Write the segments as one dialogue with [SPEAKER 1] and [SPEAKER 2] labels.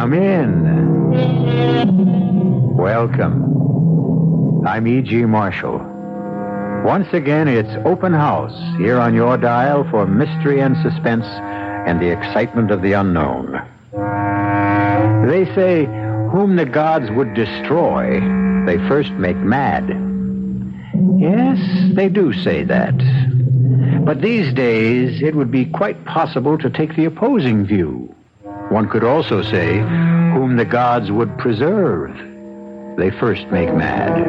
[SPEAKER 1] Come in. Welcome. I'm E.G. Marshall. Once again, it's open house here on your dial for mystery and suspense and the excitement of the unknown. They say, whom the gods would destroy, they first make mad. Yes, they do say that. But these days, it would be quite possible to take the opposing view. One could also say, whom the gods would preserve, they first make mad.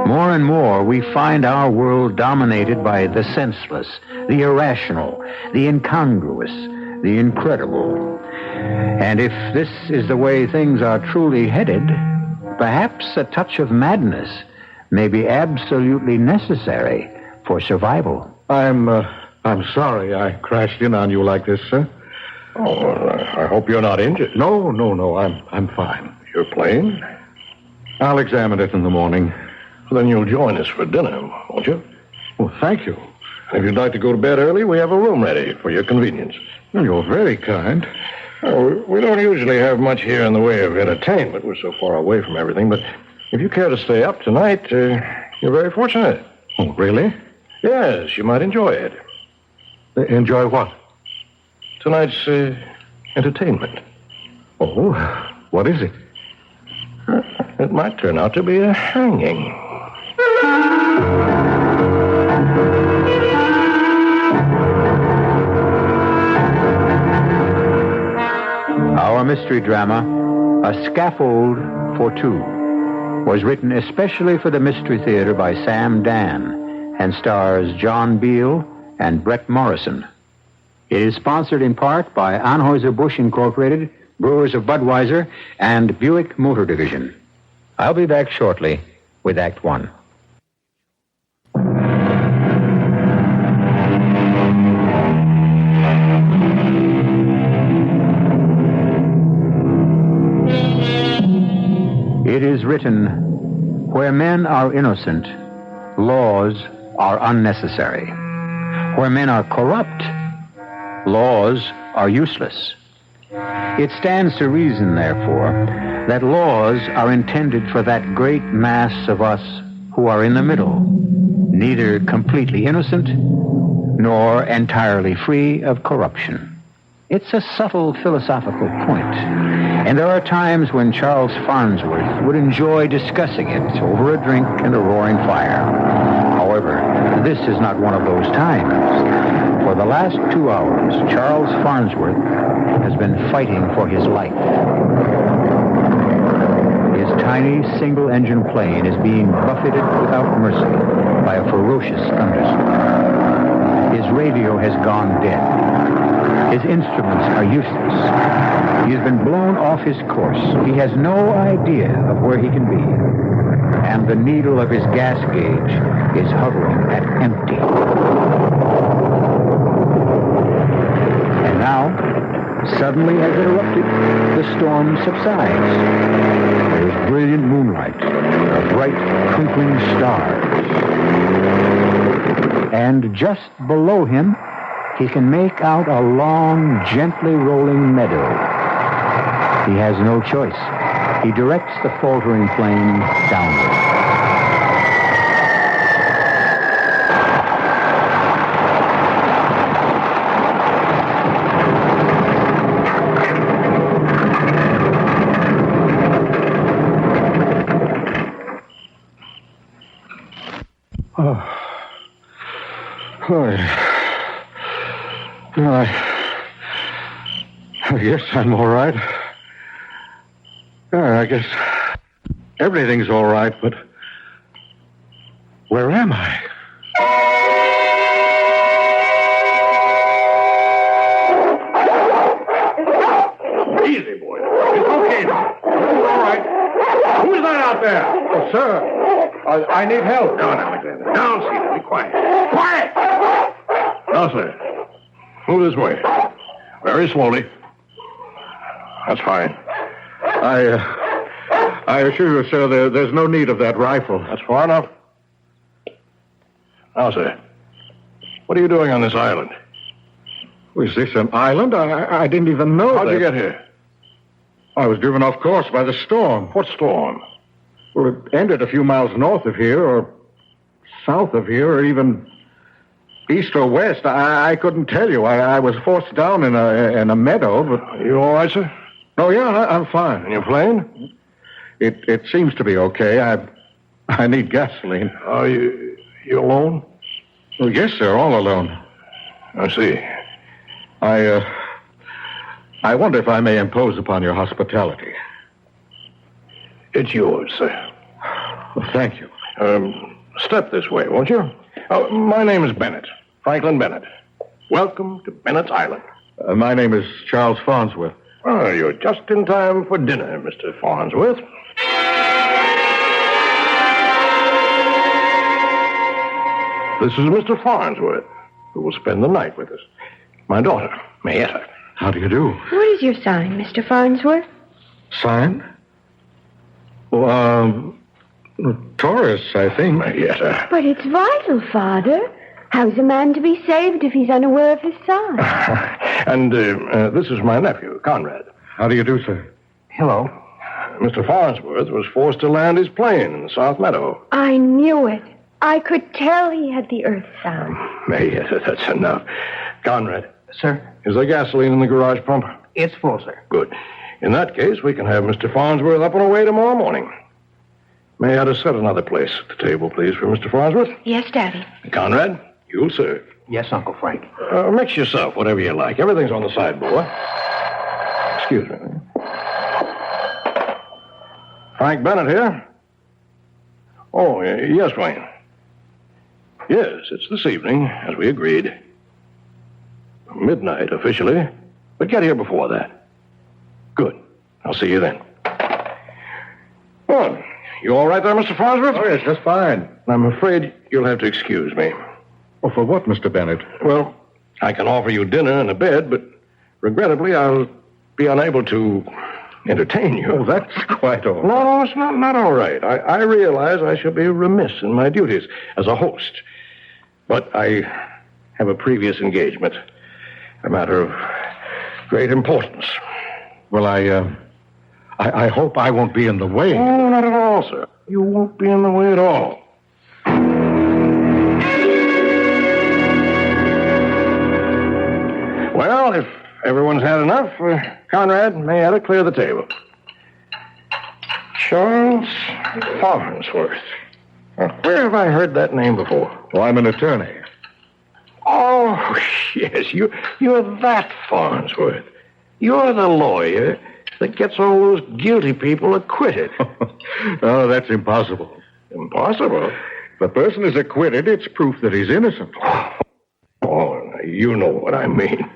[SPEAKER 1] More and more, we find our world dominated by the senseless, the irrational, the incongruous, the incredible. And if this is the way things are truly headed, perhaps a touch of madness may be absolutely necessary for survival.
[SPEAKER 2] I'm sorry I crashed in on you like this, sir.
[SPEAKER 3] Oh, I hope you're not injured.
[SPEAKER 2] No, I'm fine.
[SPEAKER 3] You're playing?
[SPEAKER 2] I'll examine it in the morning.
[SPEAKER 3] Then you'll join us for dinner, won't you?
[SPEAKER 2] Well, thank you.
[SPEAKER 3] If you'd like to go to bed early, we have a room ready for your convenience.
[SPEAKER 2] Well, you're very kind.
[SPEAKER 3] We don't usually have much here in the way of entertainment. We're so far away from everything. But if you care to stay up tonight, you're very fortunate.
[SPEAKER 2] Oh, really?
[SPEAKER 3] Yes, you might enjoy it.
[SPEAKER 2] Enjoy what?
[SPEAKER 3] Tonight's entertainment.
[SPEAKER 2] Oh, what is it?
[SPEAKER 3] It might turn out to be a hanging.
[SPEAKER 1] Our mystery drama, A Scaffold for Two, was written especially for the Mystery Theater by Sam Dan and stars John Beal and Brett Morrison. It is sponsored in part by Anheuser-Busch Incorporated, Brewers of Budweiser, and Buick Motor Division. I'll be back shortly with Act One. It is written, where men are innocent, laws are unnecessary. Where men are corrupt, laws are useless. It stands to reason, therefore, that laws are intended for that great mass of us who are in the middle, neither completely innocent nor entirely free of corruption. It's a subtle philosophical point, and there are times when Charles Farnsworth would enjoy discussing it over a drink and a roaring fire. However, this is not one of those times. For the last 2 hours, Charles Farnsworth has been fighting for his life. His tiny single-engine plane is being buffeted without mercy by a ferocious thunderstorm. His radio has gone dead. His instruments are useless. He has been blown off his course. He has no idea of where he can be. And the needle of his gas gauge is hovering at empty. And now, suddenly as interrupted, the storm subsides. There is brilliant moonlight, a bright twinkling stars. And just below him, he can make out a long, gently rolling meadow. He has no choice. He directs the faltering plane downward.
[SPEAKER 2] I guess I'm all right. I guess everything's all right, but where am I?
[SPEAKER 3] Easy, boy. It's okay now. It's all right. Who's that out there?
[SPEAKER 2] Oh, sir, I need help.
[SPEAKER 3] Down, Alexander. Down, Cedar. Be quiet. Quiet! Now, sir. Move this way. Very slowly. That's fine.
[SPEAKER 2] I assure you, sir, there's no need of that rifle.
[SPEAKER 3] That's far enough. Now, sir, what are you doing on this island?
[SPEAKER 2] Was this an island? I didn't even know
[SPEAKER 3] How'd
[SPEAKER 2] that.
[SPEAKER 3] you get here?
[SPEAKER 2] I was driven off course by the storm.
[SPEAKER 3] What storm?
[SPEAKER 2] Well, it ended a few miles north of here, or south of here, or even east or west. I couldn't tell you. I was forced down in a meadow, but...
[SPEAKER 3] Are you all right, sir?
[SPEAKER 2] Oh, yeah, I'm fine.
[SPEAKER 3] And your plane?
[SPEAKER 2] It seems to be okay. I need gasoline.
[SPEAKER 3] Are you alone?
[SPEAKER 2] Well, yes, sir, all alone.
[SPEAKER 3] I see.
[SPEAKER 2] I wonder if I may impose upon your hospitality.
[SPEAKER 3] It's yours, sir.
[SPEAKER 2] Well, thank you.
[SPEAKER 3] Step this way, won't you? My name is Bennett. Franklin Bennett. Welcome to Bennett's Island.
[SPEAKER 2] My name is Charles Farnsworth.
[SPEAKER 3] Oh, you're just in time for dinner, Mr. Farnsworth. This is Mr. Farnsworth, who will spend the night with us. My daughter, Mayetta.
[SPEAKER 2] How do you do?
[SPEAKER 4] What is your sign, Mr. Farnsworth?
[SPEAKER 2] Sign? Well, Taurus, I think.
[SPEAKER 3] Mayetta.
[SPEAKER 4] But it's vital, Father. How's a man to be saved if he's unaware of his sign?
[SPEAKER 3] And this is my nephew, Conrad.
[SPEAKER 2] How do you do, sir?
[SPEAKER 3] Hello. Mr. Farnsworth was forced to land his plane in the South Meadow.
[SPEAKER 4] I knew it. I could tell he had the earth sign.
[SPEAKER 3] Mayetta, that's enough. Conrad.
[SPEAKER 5] Sir?
[SPEAKER 3] Is there gasoline in the garage pump?
[SPEAKER 5] It's full, sir.
[SPEAKER 3] Good. In that case, we can have Mr. Farnsworth up and away tomorrow morning. May I just set another place at the table, please, for Mr. Farnsworth?
[SPEAKER 4] Yes, Daddy.
[SPEAKER 3] Conrad, you'll serve.
[SPEAKER 5] Yes, Uncle Frank.
[SPEAKER 3] Mix yourself, whatever you like. Everything's on the sideboard. Excuse me. Frank Bennett here. Oh, yes, Wayne. Yes, it's this evening, as we agreed. Midnight, officially. But get here before that. Good. I'll see you then. Well, you all right there, Mr. Farnsworth?
[SPEAKER 2] Oh, yes, just fine.
[SPEAKER 3] I'm afraid you'll have to excuse me.
[SPEAKER 2] Oh, for what, Mr. Bennett?
[SPEAKER 3] Well, I can offer you dinner and a bed, but regrettably, I'll be unable to entertain you.
[SPEAKER 2] Oh, that's quite all right.
[SPEAKER 3] No, it's not all right. I realize I shall be remiss in my duties as a host. But I have a previous engagement, a matter of great importance.
[SPEAKER 2] Well, I hope I won't be in the way.
[SPEAKER 3] Oh, not at all, sir. You won't be in the way at all. Well, if everyone's had enough, Conrad, Mayetta, clear the table. Charles Farnsworth. Where have I heard that name before?
[SPEAKER 2] Well, I'm an attorney.
[SPEAKER 3] Oh, yes, you're that Farnsworth. You're the lawyer that gets all those guilty people acquitted.
[SPEAKER 2] Oh, that's impossible.
[SPEAKER 3] Impossible?
[SPEAKER 2] If a person is acquitted, it's proof that he's innocent.
[SPEAKER 3] Oh, you know what I mean.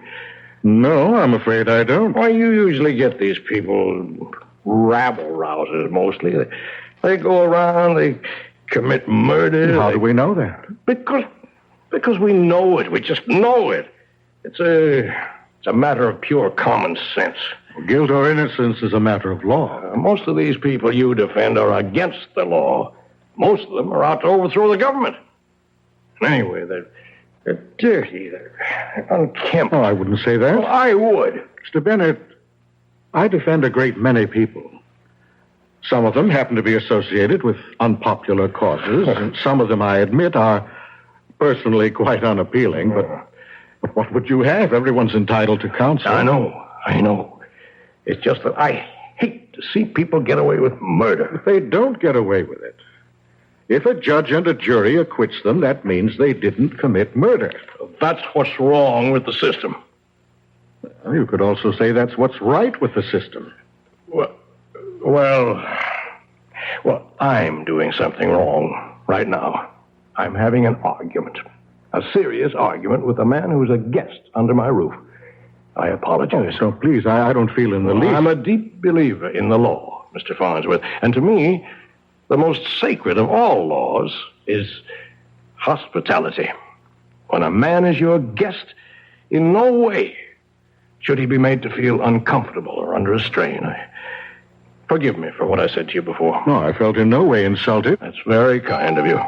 [SPEAKER 2] No, I'm afraid I don't.
[SPEAKER 3] Why, you usually get these people rabble-rousers, mostly. They go around, they commit murder.
[SPEAKER 2] How do we know that?
[SPEAKER 3] Because we know it. We just know it. It's a matter of pure common sense.
[SPEAKER 2] Guilt or innocence is a matter of law.
[SPEAKER 3] Most of these people you defend are against the law. Most of them are out to overthrow the government. And anyway, they're dirty. They're unkempt.
[SPEAKER 2] Oh, I wouldn't say that.
[SPEAKER 3] Well, I would.
[SPEAKER 2] Mr. Bennett, I defend a great many people. Some of them happen to be associated with unpopular causes, and some of them, I admit, are personally quite unappealing, but what would you have? Everyone's entitled to counsel.
[SPEAKER 3] I know. It's just that I hate to see people get away with murder.
[SPEAKER 2] If they don't get away with it, if a judge and a jury acquits them, that means they didn't commit murder.
[SPEAKER 3] That's what's wrong with the system.
[SPEAKER 2] Well, you could also say that's what's right with the system.
[SPEAKER 3] Well, I'm doing something wrong right now. I'm having an argument, a serious argument with a man who's a guest under my roof. I apologize.
[SPEAKER 2] So please, I don't feel in the least.
[SPEAKER 3] I'm a deep believer in the law, Mr. Farnsworth. And to me, the most sacred of all laws is hospitality. When a man is your guest, in no way should he be made to feel uncomfortable or under a strain. Forgive me for what I said to you before.
[SPEAKER 2] No, I felt in no way insulted.
[SPEAKER 3] That's very kind of you.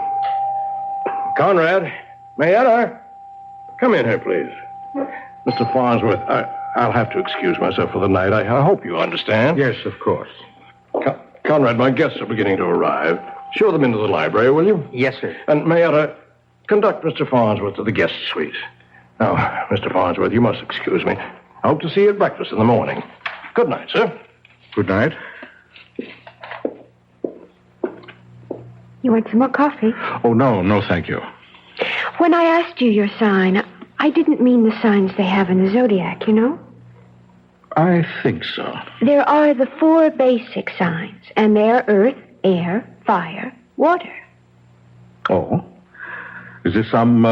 [SPEAKER 3] Conrad, Mayetta, come in here, please. Mr. Farnsworth, I'll have to excuse myself for the night. I hope you understand.
[SPEAKER 2] Yes, of course.
[SPEAKER 3] Conrad, my guests are beginning to arrive. Show them into the library, will you?
[SPEAKER 5] Yes, sir.
[SPEAKER 3] And Mayetta, conduct Mr. Farnsworth to the guest suite. Now, Mr. Farnsworth, you must excuse me. I hope to see you at breakfast in the morning. Good night, sir.
[SPEAKER 2] Good night.
[SPEAKER 4] You want some more coffee?
[SPEAKER 2] Oh, no, thank you.
[SPEAKER 4] When I asked you your sign, I didn't mean the signs they have in the zodiac, you know?
[SPEAKER 2] I think so.
[SPEAKER 4] There are the 4 basic signs, and they're earth, air, fire, water.
[SPEAKER 2] Oh? Is this some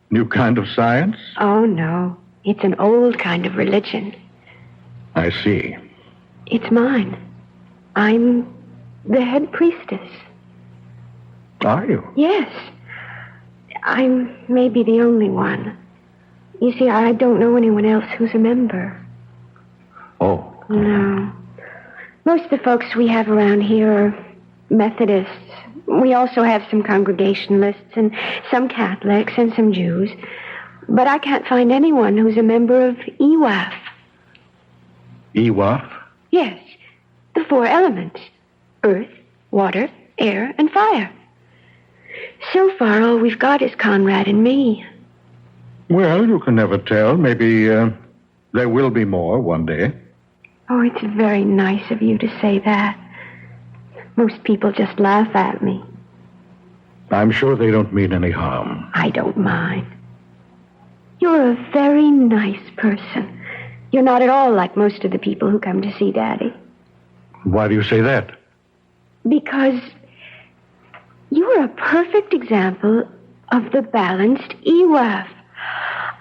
[SPEAKER 2] new kind of science?
[SPEAKER 4] Oh, no. It's an old kind of religion.
[SPEAKER 2] I see.
[SPEAKER 4] It's mine. I'm the head priestess.
[SPEAKER 2] Are you?
[SPEAKER 4] Yes. I'm maybe the only one. You see, I don't know anyone else who's a member.
[SPEAKER 2] Oh.
[SPEAKER 4] No. Most of the folks we have around here are Methodists. We also have some Congregationalists and some Catholics and some Jews. But I can't find anyone who's a member of EWAF.
[SPEAKER 2] EWAF?
[SPEAKER 4] Yes. The 4 elements. Earth, water, air, and fire. So far, all we've got is Conrad and me.
[SPEAKER 2] Well, you can never tell. Maybe there will be more one day.
[SPEAKER 4] Oh, it's very nice of you to say that. Most people just laugh at me.
[SPEAKER 2] I'm sure they don't mean any harm.
[SPEAKER 4] I don't mind. You're a very nice person. You're not at all like most of the people who come to see Daddy.
[SPEAKER 2] Why do you say that?
[SPEAKER 4] Because you're a perfect example of the balanced EWAF.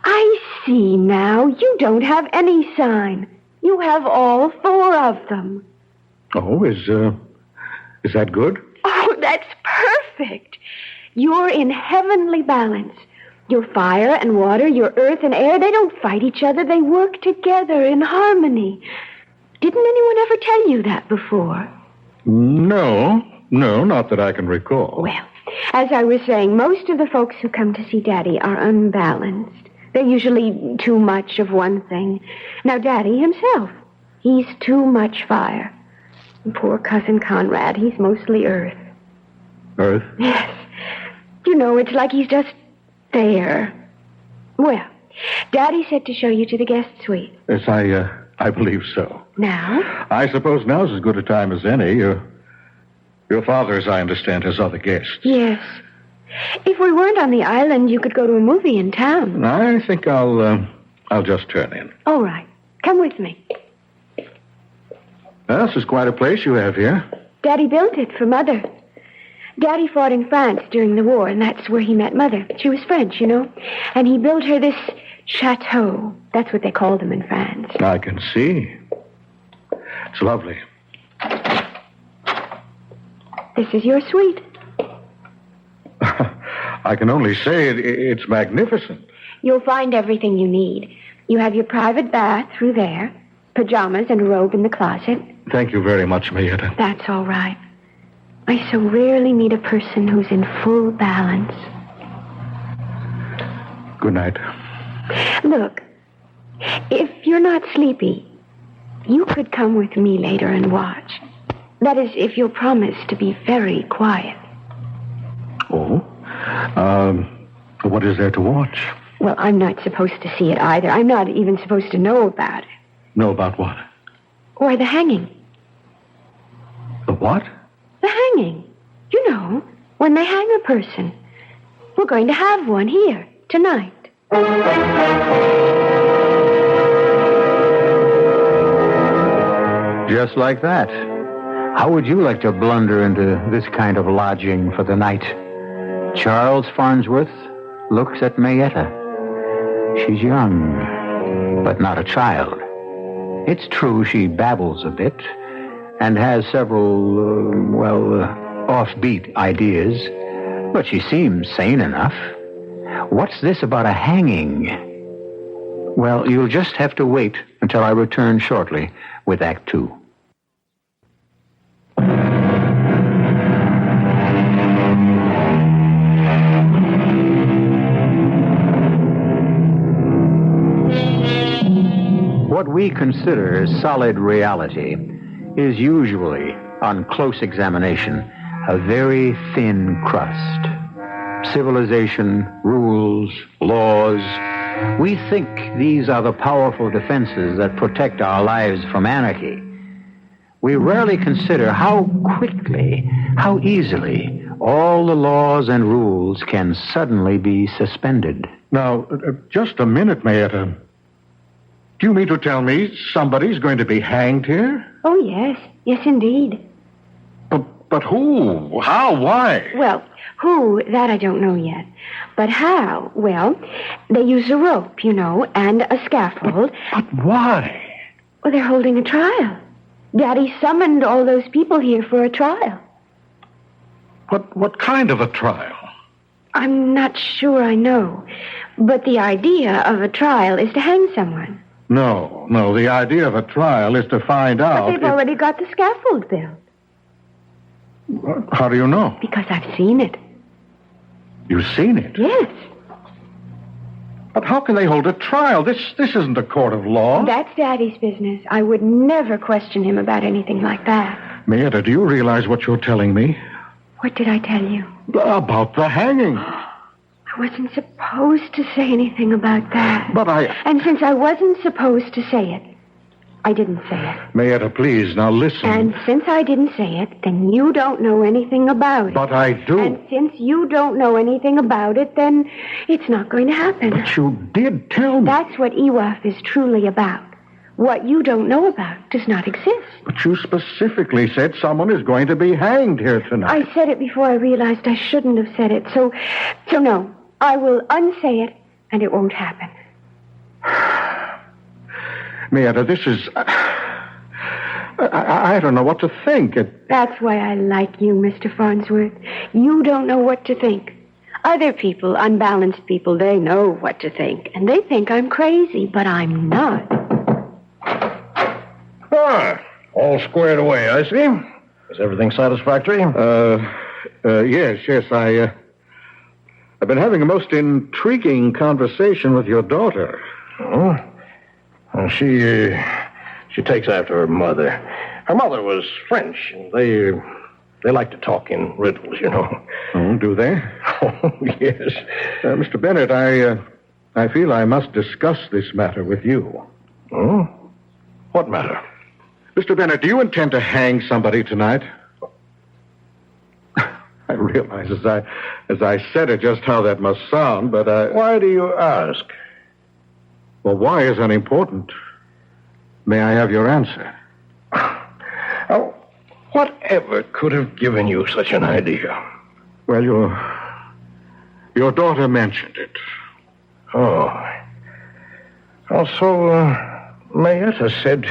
[SPEAKER 4] I see now. You don't have any sign. You have all 4 of them.
[SPEAKER 2] Oh, is that good?
[SPEAKER 4] Oh, that's perfect. You're in heavenly balance. Your fire and water, your earth and air, they don't fight each other. They work together in harmony. Didn't anyone ever tell you that before?
[SPEAKER 2] No, not that I can recall.
[SPEAKER 4] Well, as I was saying, most of the folks who come to see Daddy are unbalanced. They're usually too much of one thing. Now, Daddy himself, he's too much fire. And poor cousin Conrad, he's mostly earth.
[SPEAKER 2] Earth?
[SPEAKER 4] Yes. You know, it's like he's just there. Well, Daddy said to show you to the guest suite.
[SPEAKER 2] Yes, I believe so.
[SPEAKER 4] Now?
[SPEAKER 2] I suppose now's as good a time as any. Your father, as I understand, has other guests.
[SPEAKER 4] Yes. If we weren't on the island, you could go to a movie in town.
[SPEAKER 2] I think I'll just turn in.
[SPEAKER 4] All right. Come with me.
[SPEAKER 2] Well, this is quite a place you have here.
[SPEAKER 4] Daddy built it for Mother. Daddy fought in France during the war, and that's where he met Mother. She was French, you know. And he built her this chateau. That's what they called them in France.
[SPEAKER 2] I can see. It's lovely.
[SPEAKER 4] This is your suite.
[SPEAKER 2] I can only say it's magnificent.
[SPEAKER 4] You'll find everything you need. You have your private bath through there, pajamas and a robe in the closet.
[SPEAKER 2] Thank you very much, Mayetta.
[SPEAKER 4] That's all right. I so rarely meet a person who's in full balance.
[SPEAKER 2] Good night.
[SPEAKER 4] Look, if you're not sleepy, you could come with me later and watch. That is, if you'll promise to be very quiet.
[SPEAKER 2] Oh? What is there to watch?
[SPEAKER 4] Well, I'm not supposed to see it either. I'm not even supposed to know about it.
[SPEAKER 2] Know about what?
[SPEAKER 4] Or the hanging.
[SPEAKER 2] The what?
[SPEAKER 4] The hanging. You know, when they hang a person. We're going to have one here tonight.
[SPEAKER 1] Just like that. How would you like to blunder into this kind of lodging for the night? Charles Farnsworth looks at Mayetta. She's young, but not a child. It's true she babbles a bit and has several, offbeat ideas, but she seems sane enough. What's this about a hanging? Well, you'll just have to wait until I return shortly with Act 2. What we consider solid reality is usually, on close examination, a very thin crust. Civilization, rules, laws. We think these are the powerful defenses that protect our lives from anarchy. We rarely consider how quickly, how easily, all the laws and rules can suddenly be suspended.
[SPEAKER 2] Now, just a minute, Mayetta. Do you mean to tell me somebody's going to be hanged here?
[SPEAKER 4] Oh, yes. Yes, indeed.
[SPEAKER 2] But who? How? Why?
[SPEAKER 4] Well, who, that I don't know yet. But how? Well, they use a rope, you know, and a scaffold.
[SPEAKER 2] But why?
[SPEAKER 4] Well, they're holding a trial. Daddy summoned all those people here for a trial.
[SPEAKER 2] What kind of a trial?
[SPEAKER 4] I'm not sure I know. But the idea of a trial is to hang someone.
[SPEAKER 2] No. The idea of a trial is to find out.
[SPEAKER 4] But they've already got the scaffold built.
[SPEAKER 2] How do you know?
[SPEAKER 4] Because I've seen it.
[SPEAKER 2] You've seen it?
[SPEAKER 4] Yes.
[SPEAKER 2] But how can they hold a trial? This isn't a court of law.
[SPEAKER 4] That's Daddy's business. I would never question him about anything like that.
[SPEAKER 2] Mayetta, do you realize what you're telling me?
[SPEAKER 4] What did I tell you?
[SPEAKER 2] About the hanging.
[SPEAKER 4] I wasn't supposed to say anything about that.
[SPEAKER 2] But
[SPEAKER 4] And since I wasn't supposed to say it, I didn't say it.
[SPEAKER 2] Mayetta, please, now listen.
[SPEAKER 4] And since I didn't say it, then you don't know anything about it.
[SPEAKER 2] But I do.
[SPEAKER 4] And since you don't know anything about it, then it's not going to happen.
[SPEAKER 2] But you did tell me.
[SPEAKER 4] That's what EWAF is truly about. What you don't know about does not exist.
[SPEAKER 2] But you specifically said someone is going to be hanged here tonight.
[SPEAKER 4] I said it before I realized I shouldn't have said it. So no, I will unsay it, and it won't happen.
[SPEAKER 2] Mayetta, this is... I don't know what to think.
[SPEAKER 4] That's why I like you, Mr. Farnsworth. You don't know what to think. Other people, unbalanced people, they know what to think. And they think I'm crazy, but I'm not.
[SPEAKER 3] All squared away, I see. Is everything satisfactory?
[SPEAKER 2] Yes. I've been having a most intriguing conversation with your daughter.
[SPEAKER 3] Oh? Well, she takes after her mother. Her mother was French, and they like to talk in riddles, you know.
[SPEAKER 2] Oh, do they?
[SPEAKER 3] Oh, yes.
[SPEAKER 2] Mr. Bennett, I feel I must discuss this matter with you.
[SPEAKER 3] Oh? What matter?
[SPEAKER 2] Mr. Bennett, do you intend to hang somebody tonight? I realize as I said it just how that must sound, but
[SPEAKER 3] Why do you ask?
[SPEAKER 2] Well, why is unimportant? May I have your answer?
[SPEAKER 3] Oh, whatever could have given you such an idea?
[SPEAKER 2] Well, your daughter mentioned it.
[SPEAKER 3] Oh. Also, Mayetta said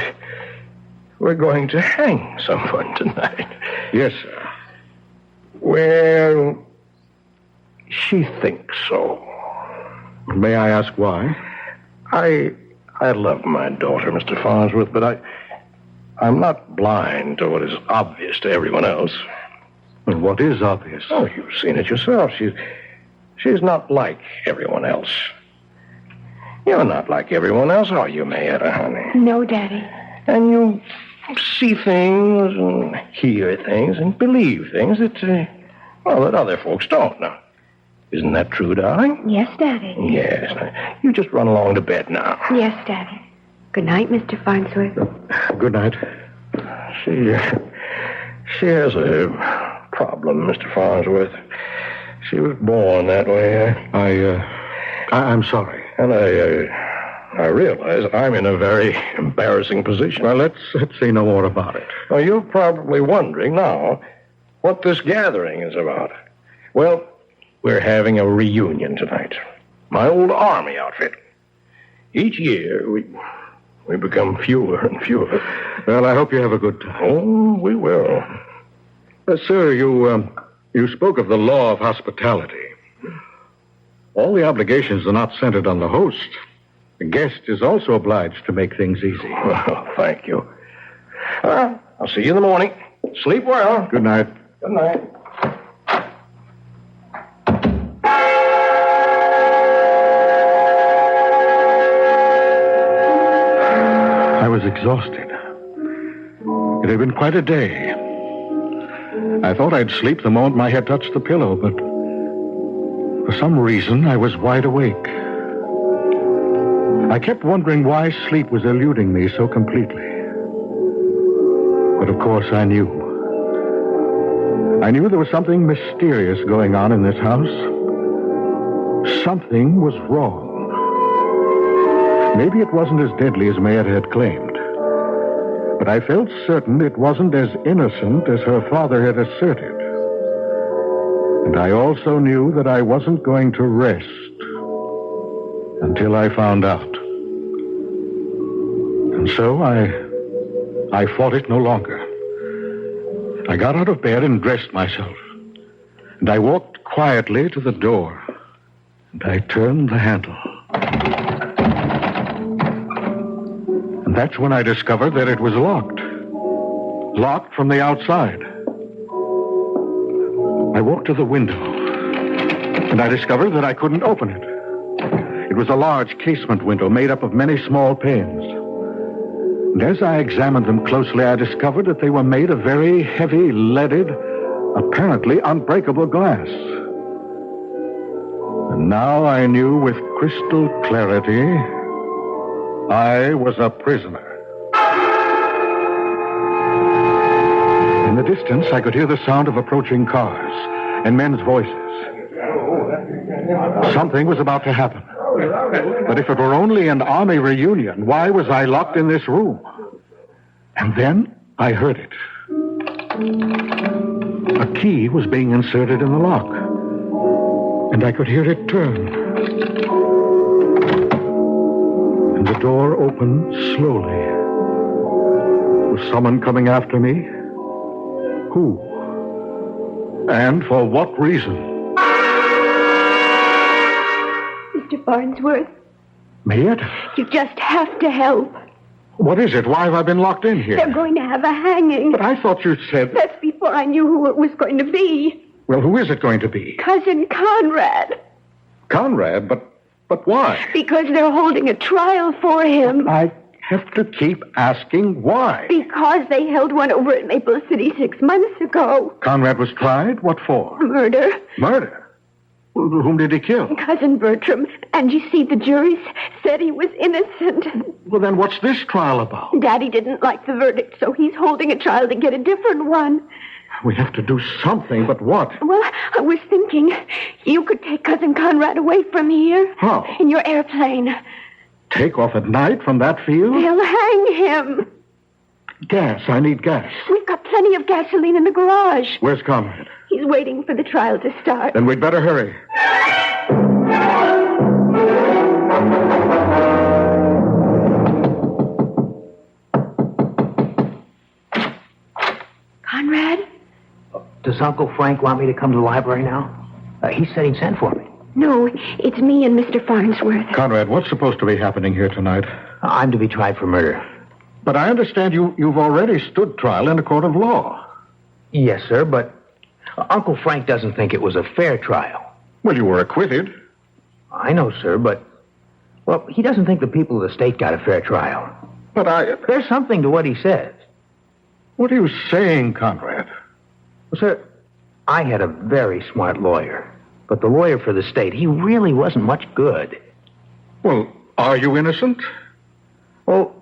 [SPEAKER 3] we're going to hang someone tonight.
[SPEAKER 2] Yes, sir.
[SPEAKER 3] Well, she thinks so.
[SPEAKER 2] May I ask why?
[SPEAKER 3] I love my daughter, Mr. Farnsworth, but I'm not blind to what is obvious to everyone else.
[SPEAKER 2] Well, what is obvious?
[SPEAKER 3] Oh, you've seen it yourself. She's not like everyone else. You're not like everyone else, are you, Mayetta, honey?
[SPEAKER 4] No, Daddy.
[SPEAKER 3] And you see things and hear things and believe things that other folks don't. Now, isn't that true, darling?
[SPEAKER 4] Yes, Daddy.
[SPEAKER 3] Yes. Now, you just run along to bed now.
[SPEAKER 4] Yes, Daddy. Good night, Mr. Farnsworth.
[SPEAKER 2] Good night.
[SPEAKER 3] She has a problem, Mr. Farnsworth. She was born that way.
[SPEAKER 2] I'm sorry.
[SPEAKER 3] And I realize I'm in a very embarrassing position.
[SPEAKER 2] Well, let's say no more about it.
[SPEAKER 3] Well, you're probably wondering now what this gathering is about. Well, we're having a reunion tonight. My old Army outfit. Each year, we become fewer and fewer.
[SPEAKER 2] Well, I hope you have a good time.
[SPEAKER 3] Oh, we will.
[SPEAKER 2] Sir, you spoke of the law of hospitality. All the obligations are not centered on the host. The guest is also obliged to make things easy.
[SPEAKER 3] Well, thank you. I'll see you in the morning. Sleep well.
[SPEAKER 2] Good night.
[SPEAKER 3] Good night.
[SPEAKER 2] exhausted. It had been quite a day. I thought I'd sleep the moment my head touched the pillow, but for some reason I was wide awake. I kept wondering why sleep was eluding me so completely. But of course I knew. I knew there was something mysterious going on in this house. Something was wrong. Maybe it wasn't as deadly as Mayetta had claimed. But I felt certain it wasn't as innocent as her father had asserted. And I also knew that I wasn't going to rest until I found out. And so I fought it no longer. I got out of bed and dressed myself. And I walked quietly to the door. And I turned the handle. And that's when I discovered that it was locked. Locked from the outside. I walked to the window. And I discovered that I couldn't open it. It was a large casement window made up of many small panes. And as I examined them closely, I discovered that they were made of very heavy, leaded, apparently unbreakable glass. And now I knew with crystal clarity I was a prisoner. In the distance, I could hear the sound of approaching cars and men's voices. Something was about to happen. But if it were only an army reunion, why was I locked in this room? And then I heard it. A key was being inserted in the lock. And I could hear it turn. And the door opened slowly. Was someone coming after me? Who? And for what reason?
[SPEAKER 4] Mr. Farnsworth,
[SPEAKER 2] Mayetta?
[SPEAKER 4] you just have to help.
[SPEAKER 2] What is it? Why have I been locked in here?
[SPEAKER 4] They're going to have a hanging.
[SPEAKER 2] But I thought you said...
[SPEAKER 4] That's before I knew who it was going to be.
[SPEAKER 2] Well, who is it going to be?
[SPEAKER 4] Cousin Conrad.
[SPEAKER 2] Conrad? But why?
[SPEAKER 4] Because they're holding a trial for him.
[SPEAKER 2] I have to keep asking why.
[SPEAKER 4] Because they held one over at Maple City 6 months ago.
[SPEAKER 2] Conrad was tried? What for?
[SPEAKER 4] Murder.
[SPEAKER 2] Murder? Whom did he kill?
[SPEAKER 4] Cousin Bertram. And you see, the jury said he was innocent.
[SPEAKER 2] Well, then what's this trial about?
[SPEAKER 4] Daddy didn't like the verdict, so he's holding a trial to get a different one.
[SPEAKER 2] We have to do something, but what?
[SPEAKER 4] Well, I was thinking you could take Cousin Conrad away from here.
[SPEAKER 2] How?
[SPEAKER 4] In your airplane.
[SPEAKER 2] Take off at night from that field?
[SPEAKER 4] They'll hang him.
[SPEAKER 2] Gas. I need gas.
[SPEAKER 4] We've got plenty of gasoline in the garage.
[SPEAKER 2] Where's Conrad?
[SPEAKER 4] He's waiting for the trial to start.
[SPEAKER 2] Then we'd better hurry.
[SPEAKER 4] Conrad?
[SPEAKER 5] Does Uncle Frank want me to come to the library now? He said he'd send for me.
[SPEAKER 4] No, it's me and Mr. Farnsworth.
[SPEAKER 2] Conrad, what's supposed to be happening here tonight?
[SPEAKER 5] I'm to be tried for murder.
[SPEAKER 2] But I understand you've already stood trial in a court of law.
[SPEAKER 5] Yes, sir, but Uncle Frank doesn't think it was a fair trial.
[SPEAKER 2] Well, you were acquitted.
[SPEAKER 5] I know, sir, but... Well, he doesn't think the people of the state got a fair trial.
[SPEAKER 2] But
[SPEAKER 5] There's something to what he says.
[SPEAKER 2] What are you saying, Conrad?
[SPEAKER 5] Well, sir, I had a very smart lawyer. But the lawyer for the state, he really wasn't much good.
[SPEAKER 2] Well, are you innocent?
[SPEAKER 5] Well,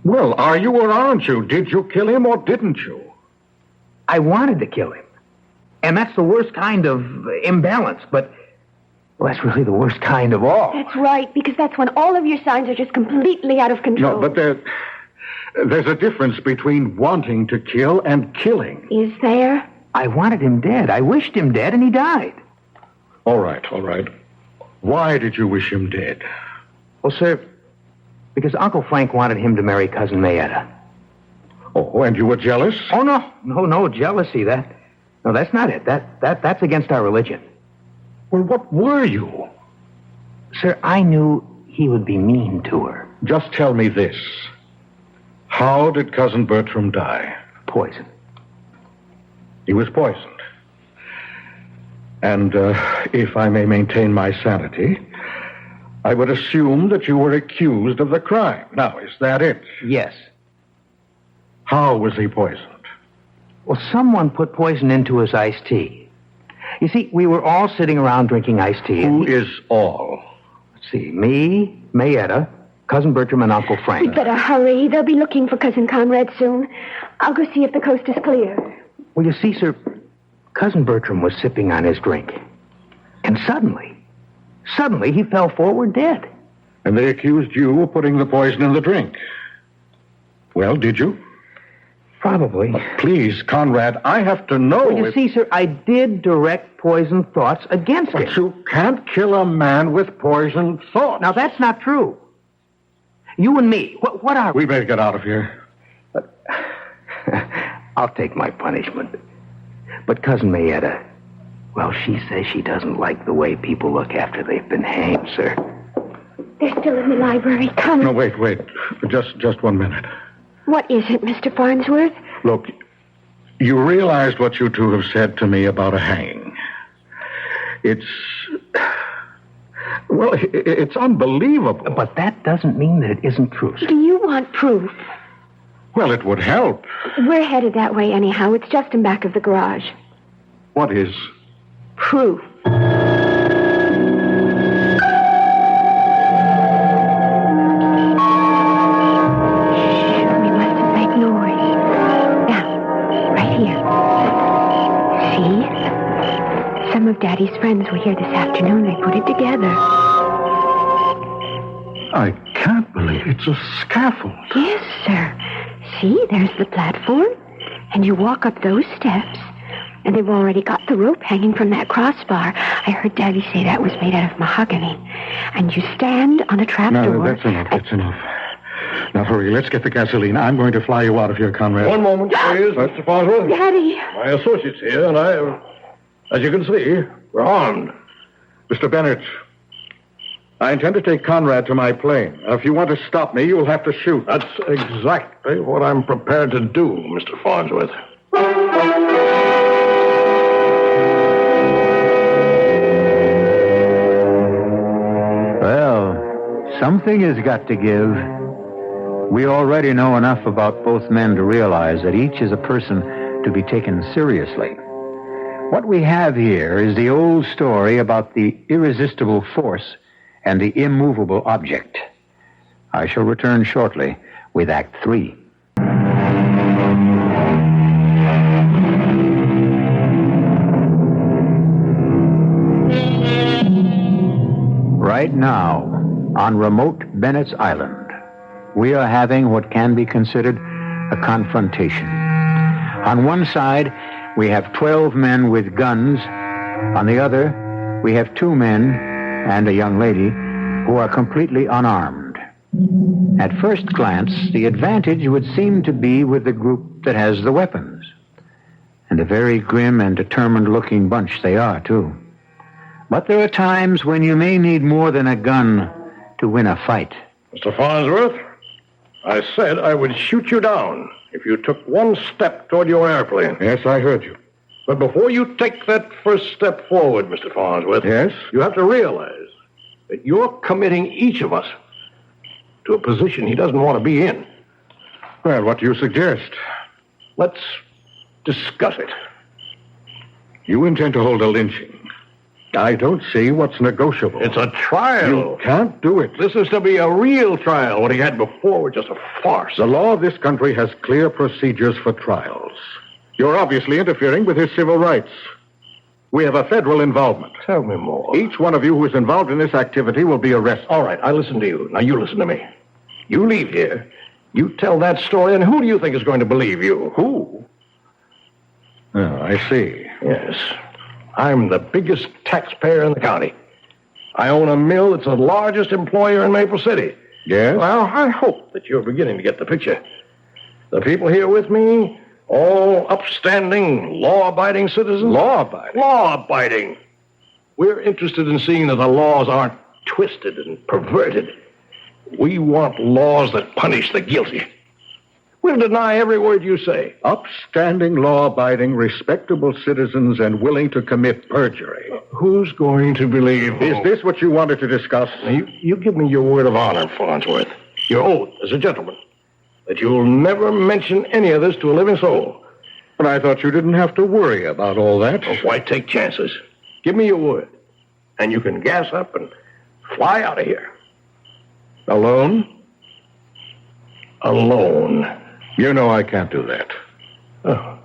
[SPEAKER 2] Well, are you or aren't you? Did you kill him or didn't you?
[SPEAKER 5] I wanted to kill him. And that's the worst kind of imbalance, but... Well, that's really the worst kind of all.
[SPEAKER 4] That's right, because that's when all of your signs are just completely out of control.
[SPEAKER 2] No, but there's a difference between wanting to kill and killing.
[SPEAKER 4] Is there?
[SPEAKER 5] I wanted him dead. I wished him dead, and he died.
[SPEAKER 2] All right. Why did you wish him dead?
[SPEAKER 5] Well, sir, because Uncle Frank wanted him to marry Cousin Mayetta.
[SPEAKER 2] Oh, and you were jealous?
[SPEAKER 5] Oh, no, jealousy. No, that's not it. That's against our religion.
[SPEAKER 2] Well, what were you?
[SPEAKER 5] Sir, I knew he would be mean to her.
[SPEAKER 2] Just tell me this. How did Cousin Bertram die?
[SPEAKER 5] Poison.
[SPEAKER 2] He was poisoned. And if I may maintain my sanity, I would assume that you were accused of the crime. Now, is that it?
[SPEAKER 5] Yes.
[SPEAKER 2] How was he poisoned?
[SPEAKER 5] Well, someone put poison into his iced tea. You see, we were all sitting around drinking iced tea.
[SPEAKER 2] Who is all?
[SPEAKER 5] Let's see, me, Mayetta, Cousin Bertram, and Uncle Frank.
[SPEAKER 4] We'd better hurry. They'll be looking for Cousin Conrad soon. I'll go see if the coast is clear.
[SPEAKER 5] Well, you see, sir, Cousin Bertram was sipping on his drink. And suddenly he fell forward dead.
[SPEAKER 2] And they accused you of putting the poison in the drink. Well, did you?
[SPEAKER 5] Probably.
[SPEAKER 2] Please, Conrad, I have to know.
[SPEAKER 5] Well, you see, sir, I did direct poisoned thoughts against him.
[SPEAKER 2] But you can't kill a man with poisoned thoughts.
[SPEAKER 5] Now, that's not true. You and me, what are we?
[SPEAKER 2] We better get out of here.
[SPEAKER 5] I'll take my punishment. But Cousin Mayetta, well, she says she doesn't like the way people look after they've been hanged, sir.
[SPEAKER 4] They're still in the library. Come.
[SPEAKER 2] No, wait. Just 1 minute.
[SPEAKER 4] What is it, Mr. Farnsworth?
[SPEAKER 2] Look, you realized what you two have said to me about a hanging. It's unbelievable.
[SPEAKER 5] But that doesn't mean that it isn't true, sir.
[SPEAKER 4] Do you want proof?
[SPEAKER 2] Well, it would help.
[SPEAKER 4] We're headed that way anyhow. It's just in back of the garage.
[SPEAKER 2] What is?
[SPEAKER 4] Proof. Some of Daddy's friends were here this afternoon. They put it together.
[SPEAKER 2] I can't believe it's a scaffold.
[SPEAKER 4] Yes, sir. See, there's the platform. And you walk up those steps. And they've already got the rope hanging from that crossbar. I heard Daddy say that was made out of mahogany. And you stand on a trapdoor.
[SPEAKER 2] No, that's enough. That's enough. Now, hurry. Let's get the gasoline. I'm going to fly you out of here, Conrad.
[SPEAKER 3] One moment, please, Mr. Farnsworth.
[SPEAKER 4] Daddy.
[SPEAKER 3] My associate's here, and as you can see, we're armed.
[SPEAKER 2] Mr. Bennett, I intend to take Conrad to my plane. Now, if you want to stop me, you'll have to shoot.
[SPEAKER 3] That's exactly what I'm prepared to do, Mr. Farnsworth.
[SPEAKER 1] Well, something has got to give. We already know enough about both men to realize that each is a person to be taken seriously. What we have here is the old story about the irresistible force and the immovable object. I shall return shortly with Act 3. Right now, on remote Bennett's Island, we are having what can be considered a confrontation. On one side, we have 12 men with guns. On the other, we have 2 men and a young lady who are completely unarmed. At first glance, the advantage would seem to be with the group that has the weapons. And a very grim and determined-looking bunch they are, too. But there are times when you may need more than a gun to win a fight.
[SPEAKER 3] Mr. Farnsworth, I said I would shoot you down if you took one step toward your airplane.
[SPEAKER 2] Yes, I heard you.
[SPEAKER 3] But before you take that first step forward, Mr. Farnsworth,
[SPEAKER 2] Yes?
[SPEAKER 3] you have to realize that you're committing each of us to a position he doesn't want to be in.
[SPEAKER 2] Well, what do you suggest?
[SPEAKER 3] Let's discuss it.
[SPEAKER 2] You intend to hold a lynching. I don't see what's negotiable.
[SPEAKER 3] It's a trial.
[SPEAKER 2] You can't do it.
[SPEAKER 3] This is to be a real trial. What he had before was just a farce.
[SPEAKER 2] The law of this country has clear procedures for trials. You're obviously interfering with his civil rights. We have a federal involvement.
[SPEAKER 3] Tell me more.
[SPEAKER 2] Each one of you who is involved in this activity will be arrested.
[SPEAKER 3] All right, I listen to you. Now you listen to me. You leave here. You tell that story, and who do you think is going to believe you?
[SPEAKER 2] Who? Oh, I see.
[SPEAKER 3] Yes. I'm the biggest taxpayer in the county. I own a mill that's the largest employer in Maple City.
[SPEAKER 2] Yes?
[SPEAKER 3] Well, I hope that you're beginning to get the picture. The people here with me, all upstanding, law-abiding citizens.
[SPEAKER 2] Law-abiding?
[SPEAKER 3] Law-abiding. We're interested in seeing that the laws aren't twisted and perverted. We want laws that punish the guilty. We'll deny every word you say.
[SPEAKER 2] Upstanding, law-abiding, respectable citizens and willing to commit perjury.
[SPEAKER 3] Who's going to believe who?
[SPEAKER 2] Is this what you wanted to discuss?
[SPEAKER 3] Now, you give me your word of honor, Farnsworth. Your oath as a gentleman. That you'll never mention any of this to a living soul.
[SPEAKER 2] But I thought you didn't have to worry about all that.
[SPEAKER 3] Oh, why take chances? Give me your word. And you can gas up and fly out of here.
[SPEAKER 2] Alone?
[SPEAKER 3] Alone.
[SPEAKER 2] You know I can't do that.
[SPEAKER 3] Oh.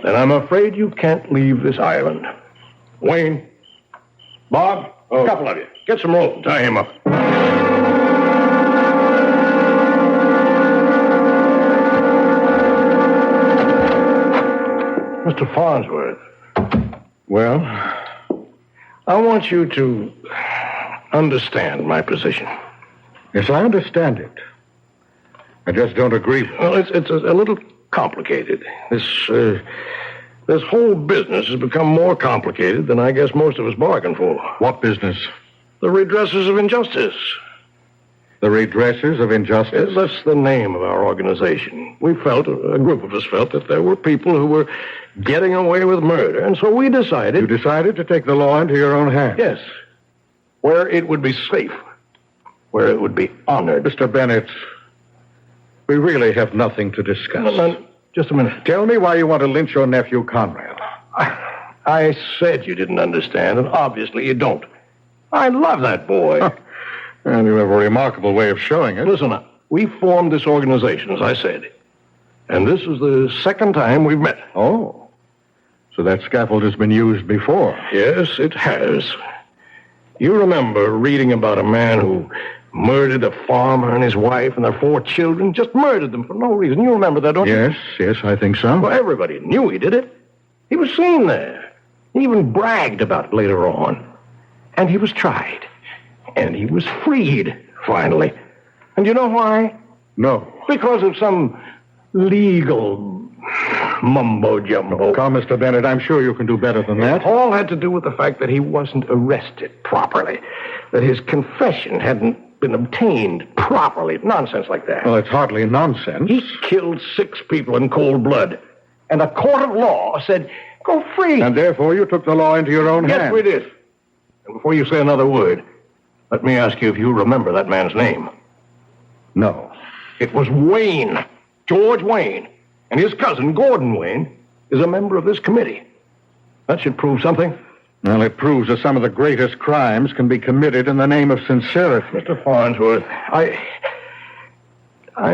[SPEAKER 3] Then I'm afraid you can't leave this island. Wayne, Bob, a couple of you. Get some rope and tie him up. Mr. Farnsworth.
[SPEAKER 2] Well?
[SPEAKER 3] I want you to understand my position.
[SPEAKER 2] Yes, I understand it. I just don't agree with it.
[SPEAKER 3] Well, it's a little complicated. This whole business has become more complicated than I guess most of us bargained for.
[SPEAKER 2] What business?
[SPEAKER 3] The Redressers of Injustice.
[SPEAKER 2] The Redressers of Injustice?
[SPEAKER 3] That's the name of our organization. We felt, a group of us felt, that there were people who were getting away with murder, and so we decided...
[SPEAKER 2] You decided to take the law into your own hands?
[SPEAKER 3] Yes. Where it would be safe. Where it would be honored.
[SPEAKER 2] Mr. Bennett, we really have nothing to discuss.
[SPEAKER 3] No, just a minute.
[SPEAKER 2] Tell me why you want to lynch your nephew, Conrad.
[SPEAKER 3] I said you didn't understand, and obviously you don't. I love that boy.
[SPEAKER 2] And you have a remarkable way of showing it.
[SPEAKER 3] Listen, we formed this organization, as I said. And this is the second time we've met.
[SPEAKER 2] Oh. So that scaffold has been used before.
[SPEAKER 3] Yes, it has. You remember reading about a man who murdered a farmer and his wife and their 4 children? Just murdered them for no reason. You remember that, don't you?
[SPEAKER 2] Yes, I think so.
[SPEAKER 3] Well, everybody knew he did it. He was seen there. He even bragged about it later on. And he was tried. And he was freed, finally. And you know why?
[SPEAKER 2] No.
[SPEAKER 3] Because of some legal mumbo-jumbo.
[SPEAKER 2] Come, Mr. Bennett, I'm sure you can do better than that.
[SPEAKER 3] It all had to do with the fact that he wasn't arrested properly. That his confession hadn't been obtained properly. Nonsense like that.
[SPEAKER 2] Well, it's hardly nonsense.
[SPEAKER 3] He killed 6 people in cold blood. And a court of law said, go free.
[SPEAKER 2] And therefore you took the law into your own hands.
[SPEAKER 3] Yes, we did. And before you say another word, let me ask you if you remember that man's name.
[SPEAKER 2] No.
[SPEAKER 3] It was Wayne. George Wayne. And his cousin, Gordon Wayne, is a member of this committee. That should prove something.
[SPEAKER 2] Well, it proves that some of the greatest crimes can be committed in the name of sincerity.
[SPEAKER 3] Mr. Farnsworth, I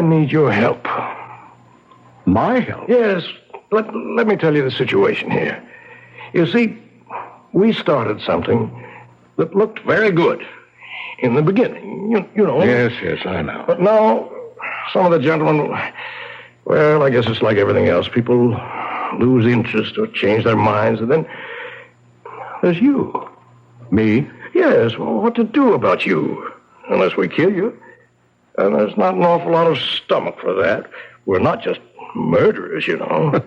[SPEAKER 3] need your help.
[SPEAKER 2] My help?
[SPEAKER 3] Yes. Let me tell you the situation here. You see, we started something that looked very good in the beginning, you know.
[SPEAKER 2] Yes, I know.
[SPEAKER 3] But now, some of the gentlemen, well, I guess it's like everything else. People lose interest or change their minds, and then there's you.
[SPEAKER 2] Me?
[SPEAKER 3] Yes, well, what to do about you? Unless we kill you. And there's not an awful lot of stomach for that. We're not just murderers, you know.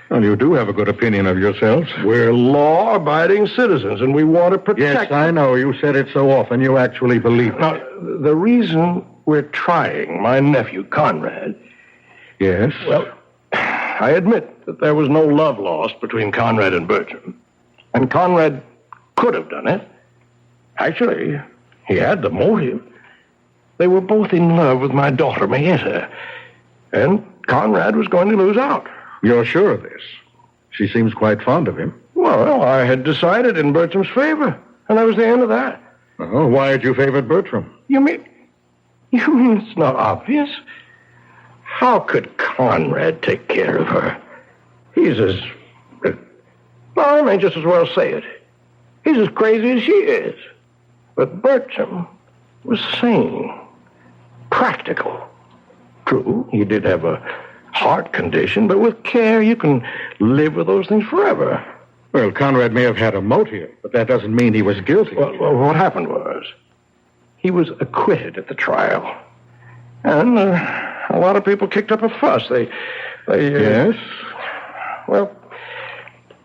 [SPEAKER 2] Well, you do have a good opinion of yourselves.
[SPEAKER 3] We're law-abiding citizens, and we want to protect...
[SPEAKER 2] Yes, I know. You said it so often. You actually believe it.
[SPEAKER 3] Now, the reason we're trying my nephew, Conrad...
[SPEAKER 2] Yes?
[SPEAKER 3] Well, I admit that there was no love lost between Conrad and Bertram. And Conrad could have done it. Actually, he had the motive. They were both in love with my daughter, Mayetta. And Conrad was going to lose out.
[SPEAKER 2] You're sure of this? She seems quite fond of him.
[SPEAKER 3] Well, I had decided in Bertram's favor, and that was the end of that.
[SPEAKER 2] Oh, why had you favored Bertram?
[SPEAKER 3] You mean it's not obvious? How could Conrad take care of her? He's as... Well, I may just as well say it. He's as crazy as she is. But Bertram was sane, practical. True, he did have a heart condition, but with care, you can live with those things forever.
[SPEAKER 2] Well, Conrad may have had a motive, but that doesn't mean he was guilty.
[SPEAKER 3] Well, what happened was, he was acquitted at the trial. And a lot of people kicked up a fuss. They
[SPEAKER 2] Yes?
[SPEAKER 3] Well,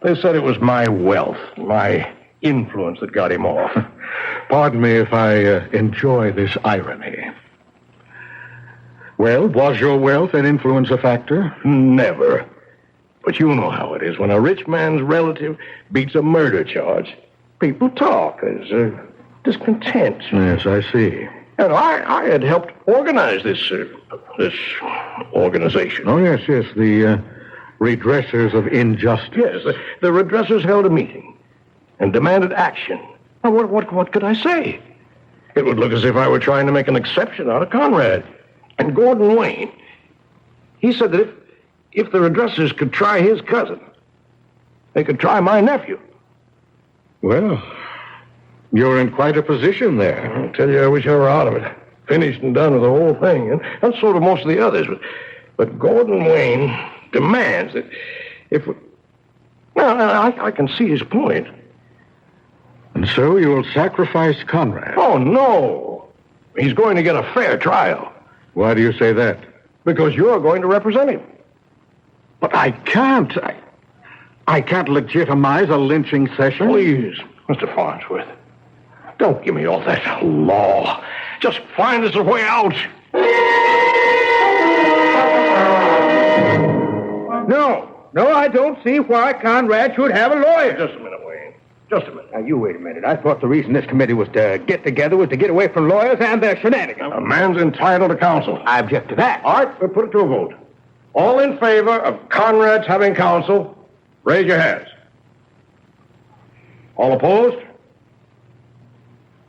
[SPEAKER 3] they said it was my wealth, my influence that got him off.
[SPEAKER 2] Pardon me if I enjoy this irony. Well, was your wealth and influence a factor?
[SPEAKER 3] Never. But you know how it is. When a rich man's relative beats a murder charge, people talk. There's discontent.
[SPEAKER 2] Yes, I see.
[SPEAKER 3] And I had helped organize this organization.
[SPEAKER 2] Oh, yes, the Redressers of Injustice.
[SPEAKER 3] Yes, the Redressers held a meeting and demanded action. Now, what could I say? It would look as if I were trying to make an exception out of Conrad. And Gordon Wayne, he said that if the Redressers could try his cousin, they could try my nephew.
[SPEAKER 2] Well, you're in quite a position there.
[SPEAKER 3] I tell you, I wish I were out of it. Finished and done with the whole thing. And so do most of the others. But Gordon Wayne demands that if we... Well, I can see his point.
[SPEAKER 2] And so you'll sacrifice Conrad?
[SPEAKER 3] Oh, no. He's going to get a fair trial.
[SPEAKER 2] Why do you say that?
[SPEAKER 3] Because you're going to represent him.
[SPEAKER 2] But I can't. I can't legitimize a lynching session.
[SPEAKER 3] Please, Mr. Farnsworth, don't give me all that law. Just find us a way out.
[SPEAKER 5] No, I don't see why Conrad should have a lawyer.
[SPEAKER 3] Just a minute, Wayne. Just a minute.
[SPEAKER 5] Now, you wait a minute. I thought the reason this committee was to get together was to get away from lawyers and their shenanigans.
[SPEAKER 3] A man's entitled to counsel.
[SPEAKER 5] I object to that.
[SPEAKER 3] All right, we'll put it to a vote. All in favor of Conrad's having counsel, raise your hands. All opposed?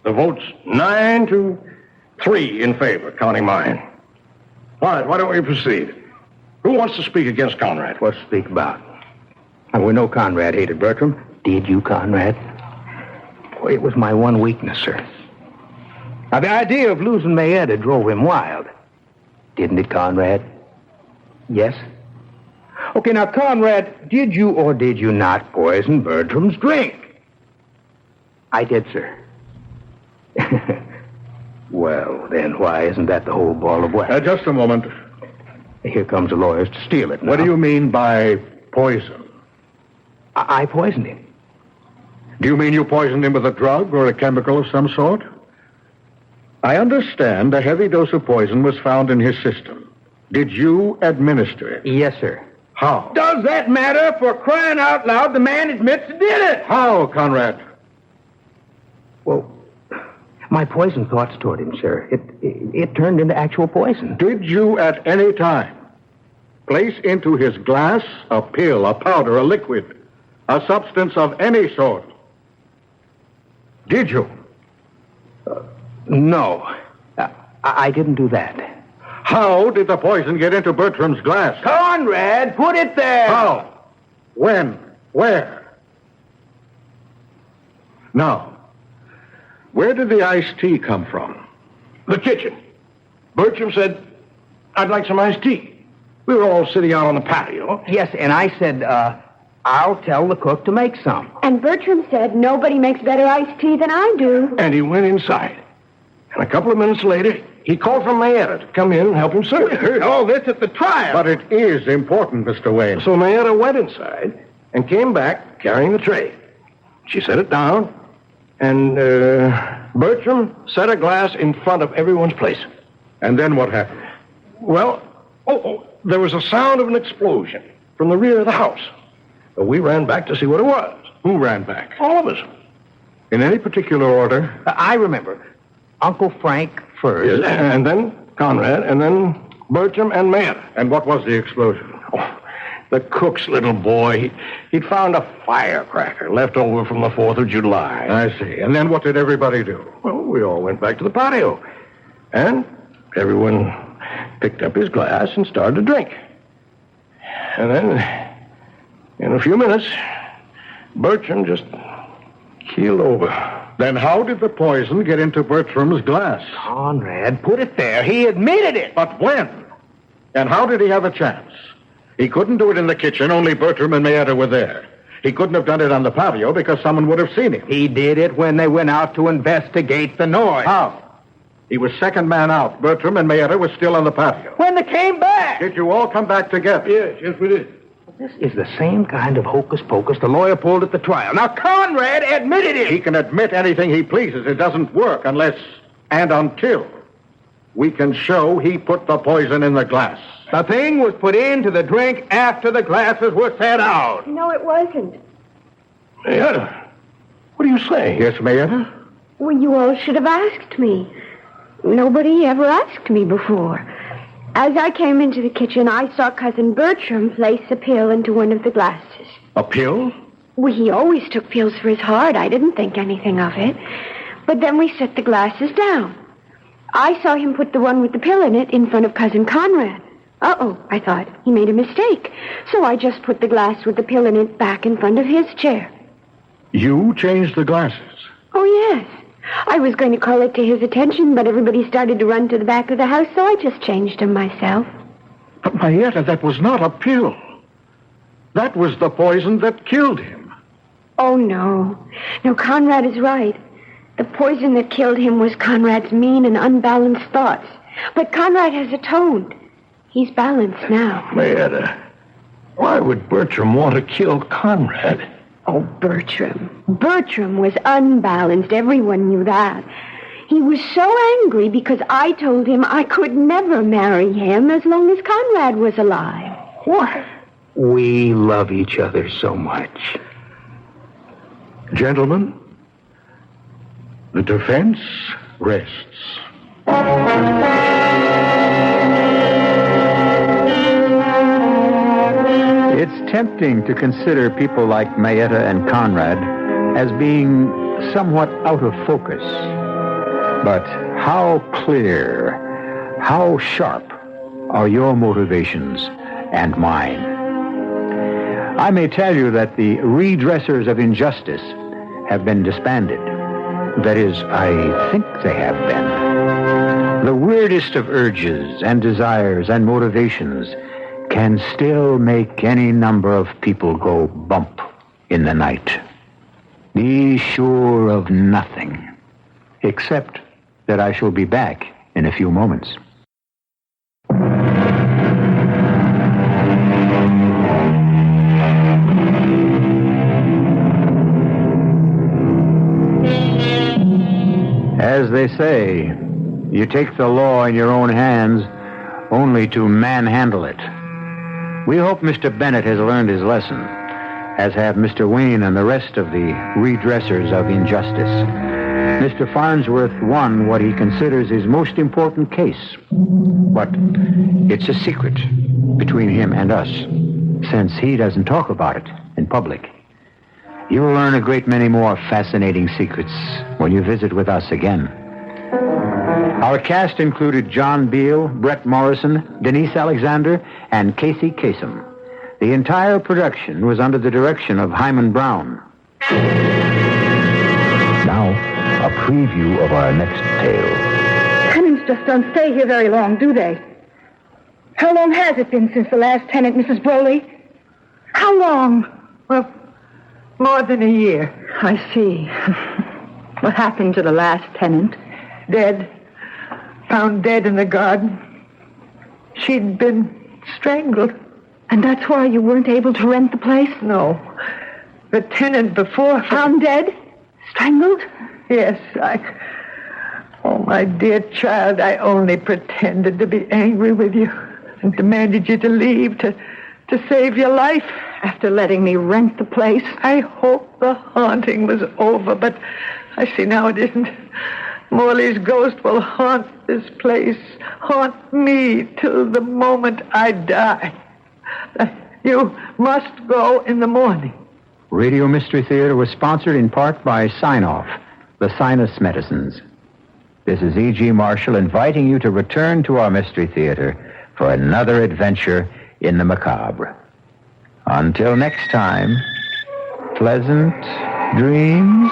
[SPEAKER 3] The vote's 9-3 in favor, counting mine. All right, why don't we proceed? Who wants to speak against Conrad?
[SPEAKER 5] What to speak about? Now, we know Conrad hated Bertram. Did you, Conrad? Well, it was my one weakness, sir. Now, the idea of losing Mayetta drove him wild. Didn't it, Conrad? Yes? Okay, now, Conrad, did you or did you not poison Bertram's drink? I did, sir. Well, then why isn't that the whole ball of wax?
[SPEAKER 2] Just a moment.
[SPEAKER 5] Here comes the lawyers to steal it now.
[SPEAKER 2] What do you mean by poison?
[SPEAKER 5] I poisoned him.
[SPEAKER 2] Do you mean you poisoned him with a drug or a chemical of some sort? I understand a heavy dose of poison was found in his system. Did you administer it?
[SPEAKER 5] Yes, sir.
[SPEAKER 2] How?
[SPEAKER 5] Does that matter? For crying out loud, the man admits he did it.
[SPEAKER 2] How, Conrad?
[SPEAKER 5] Well, my poison thoughts toward him, sir. It turned into actual poison.
[SPEAKER 2] Did you at any time place into his glass a pill, a powder, a liquid, a substance of any sort? Did you?
[SPEAKER 5] No. I didn't do that.
[SPEAKER 2] How did the poison get into Bertram's glass?
[SPEAKER 5] Conrad, put it there.
[SPEAKER 2] How? When? Where? Now, where did the iced tea come from?
[SPEAKER 3] The kitchen. Bertram said, I'd like some iced tea. We were all sitting out on the patio.
[SPEAKER 5] Yes, and I said, I'll tell the cook to make some.
[SPEAKER 4] And Bertram said, nobody makes better iced tea than I do.
[SPEAKER 3] And he went inside. And a couple of minutes later, he called for Mayetta to come in and help him serve.
[SPEAKER 5] We heard all this at the trial.
[SPEAKER 2] But it is important, Mr. Wayne.
[SPEAKER 3] So Mayetta went inside and came back carrying the tray. She set it down, and Bertram set a glass in front of everyone's place.
[SPEAKER 2] And then what happened?
[SPEAKER 3] Well, there was a sound of an explosion from the rear of the house. So we ran back to see what it was.
[SPEAKER 2] Who ran back?
[SPEAKER 3] All of us.
[SPEAKER 2] In any particular order?
[SPEAKER 5] I remember. Uncle Frank first.
[SPEAKER 3] Yes, and then Conrad, and then Bertram and Mayetta.
[SPEAKER 2] And what was the explosion?
[SPEAKER 3] Oh, the cook's little boy. He'd found a firecracker left over from the 4th of July.
[SPEAKER 2] I see. And then what did everybody do?
[SPEAKER 3] Well, we all went back to the patio. And everyone picked up his glass and started to drink. And then, in a few minutes, Bertram just keeled over.
[SPEAKER 2] Then how did the poison get into Bertram's glass?
[SPEAKER 5] Conrad, put it there. He admitted it.
[SPEAKER 2] But when? And how did he have a chance? He couldn't do it in the kitchen. Only Bertram and Mayetta were there. He couldn't have done it on the patio because someone would have seen him.
[SPEAKER 5] He did it when they went out to investigate the noise.
[SPEAKER 2] How? He was second man out. Bertram and Mayetta were still on the patio.
[SPEAKER 5] When they came back.
[SPEAKER 2] Did you all come back together?
[SPEAKER 3] Yes, we did.
[SPEAKER 5] This is the same kind of hocus pocus the lawyer pulled at the trial. Now, Conrad admitted it.
[SPEAKER 2] He can admit anything he pleases. It doesn't work unless and until we can show he put the poison in the glass.
[SPEAKER 5] The thing was put into the drink after the glasses were set out.
[SPEAKER 4] No, it wasn't.
[SPEAKER 3] Mayetta, what are you saying?
[SPEAKER 2] Yes, Mayetta?
[SPEAKER 4] Well, you all should have asked me. Nobody ever asked me before. As I came into the kitchen, I saw Cousin Bertram place a pill into one of the glasses.
[SPEAKER 2] A pill?
[SPEAKER 4] Well, he always took pills for his heart. I didn't think anything of it. But then we set the glasses down. I saw him put the one with the pill in it in front of Cousin Conrad. Uh-oh, I thought. He made a mistake. So I just put the glass with the pill in it back in front of his chair.
[SPEAKER 2] You changed the glasses?
[SPEAKER 4] Oh, yes. I was going to call it to his attention, but everybody started to run to the back of the house, so I just changed them myself.
[SPEAKER 2] But, Mayetta, that was not a pill. That was the poison that killed him.
[SPEAKER 4] Oh, no. No, Conrad is right. The poison that killed him was Conrad's mean and unbalanced thoughts. But Conrad has atoned. He's balanced now.
[SPEAKER 3] Mayetta, why would Bertram want to kill Conrad?
[SPEAKER 4] Oh, Bertram. Bertram was unbalanced. Everyone knew that. He was so angry because I told him I could never marry him as long as Conrad was alive.
[SPEAKER 5] What? We love each other so much.
[SPEAKER 2] Gentlemen, the defense rests.
[SPEAKER 1] It's tempting to consider people like Mayetta and Conrad as being somewhat out of focus. But how clear, how sharp are your motivations and mine? I may tell you that the Redressers of Injustice have been disbanded. That is, I think they have been. The weirdest of urges and desires and motivations can still make any number of people go bump in the night. Be sure of nothing, except that I shall be back in a few moments. As they say, you take the law in your own hands only to manhandle it. We hope Mr. Bennett has learned his lesson, as have Mr. Wayne and the rest of the Redressers of Injustice. Mr. Farnsworth won what he considers his most important case. But it's a secret between him and us, since he doesn't talk about it in public. You'll learn a great many more fascinating secrets when you visit with us again. Our cast included John Beale, Brett Morrison, Denise Alexander, and Casey Kasem. The entire production was under the direction of Hyman Brown.
[SPEAKER 6] Now, a preview of our next tale.
[SPEAKER 7] Tenants just don't stay here very long, do they? How long has it been since the last tenant, Mrs. Broley? How long?
[SPEAKER 8] Well, more than a year.
[SPEAKER 7] I see. What happened to the last tenant?
[SPEAKER 8] Dead. Found dead in the garden. She'd been strangled.
[SPEAKER 7] And that's why you weren't able to rent the place?
[SPEAKER 8] No. The tenant before...
[SPEAKER 7] Found dead? Strangled?
[SPEAKER 8] Yes, Oh, my dear child, I only pretended to be angry with you and demanded you to leave to save your life.
[SPEAKER 7] After letting me rent the place?
[SPEAKER 8] I hoped the haunting was over, but I see now it isn't. Morley's ghost will haunt this place, haunt me till the moment I die. You must go in the morning.
[SPEAKER 1] Radio Mystery Theater was sponsored in part by Sign-Off, the sinus medicines. This is E.G. Marshall inviting you to return to our Mystery Theater for another adventure in the macabre. Until next time, pleasant dreams.